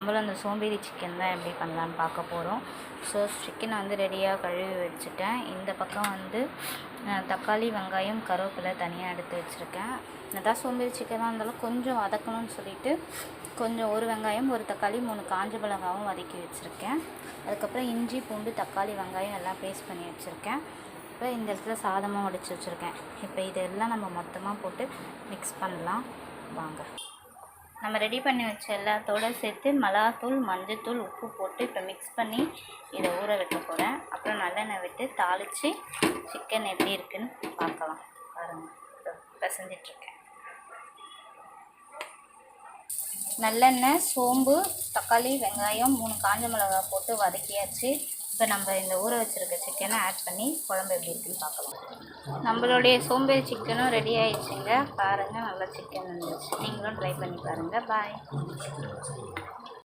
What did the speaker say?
நம்மளும் அந்த சோம்பேறி சிக்கன் தான் எப்படி பண்ணலான்னு பார்க்க போகிறோம். ஸோ சிக்கனை வந்து ரெடியாக கழுவி வச்சுட்டேன். இந்த பக்கம் வந்து தக்காளி, வெங்காயம், கருவேப்பிலை தனியாக எடுத்து வச்சுருக்கேன். அதான் சோம்பேறி சிக்கனாக இருந்தாலும் கொஞ்சம் வதக்கணும்னு சொல்லிவிட்டு கொஞ்சம் ஒரு வெங்காயம், ஒரு தக்காளி, 3 காஞ்ச மிளகாவும் வதக்கி வச்சுருக்கேன். அதுக்கப்புறம் இஞ்சி, பூண்டு, தக்காளி, வெங்காயம் எல்லாம் பேஸ்ட் பண்ணி வச்சுருக்கேன். இப்போ இந்த இடத்துல சாதமாக வடித்து வச்சுருக்கேன். இப்போ இதெல்லாம் நம்ம மொத்தமாக போட்டு மிக்ஸ் பண்ணலாம் வாங்க. நம்ம ரெடி பண்ணி வச்ச எல்லாத்தோடு சேர்த்து மிளகாத்தூள், மஞ்சத்தூள், உப்பு போட்டு இப்போ மிக்ஸ் பண்ணி இதை ஊற வைக்க போகிறேன். அப்புறம் நல்லெண்ணெய் விட்டு தாளித்து சிக்கன் எப்படி இருக்குன்னு பார்க்கலாம். பாருங்கள், பிசைஞ்சிட்ருக்கேன். நல்லெண்ணெய், சோம்பு, தக்காளி, வெங்காயம், 3 காஞ்ச மிளகா போட்டு வதக்கியாச்சு. இப்போ நம்ம இந்த ஊற வச்சுருக்க சிக்கனை ஆட் பண்ணி குழம்பு எப்படி இருக்குன்னு பார்க்கலாம். நம்மளுடைய சோம்பேறி சிக்கனும் ரெடி ஆயிடுச்சுங்க. பாருங்கள், நல்லா சிக்கன் இருந்துச்சு. நீங்களும் ட்ரை பண்ணி பாருங்கள். பாய்.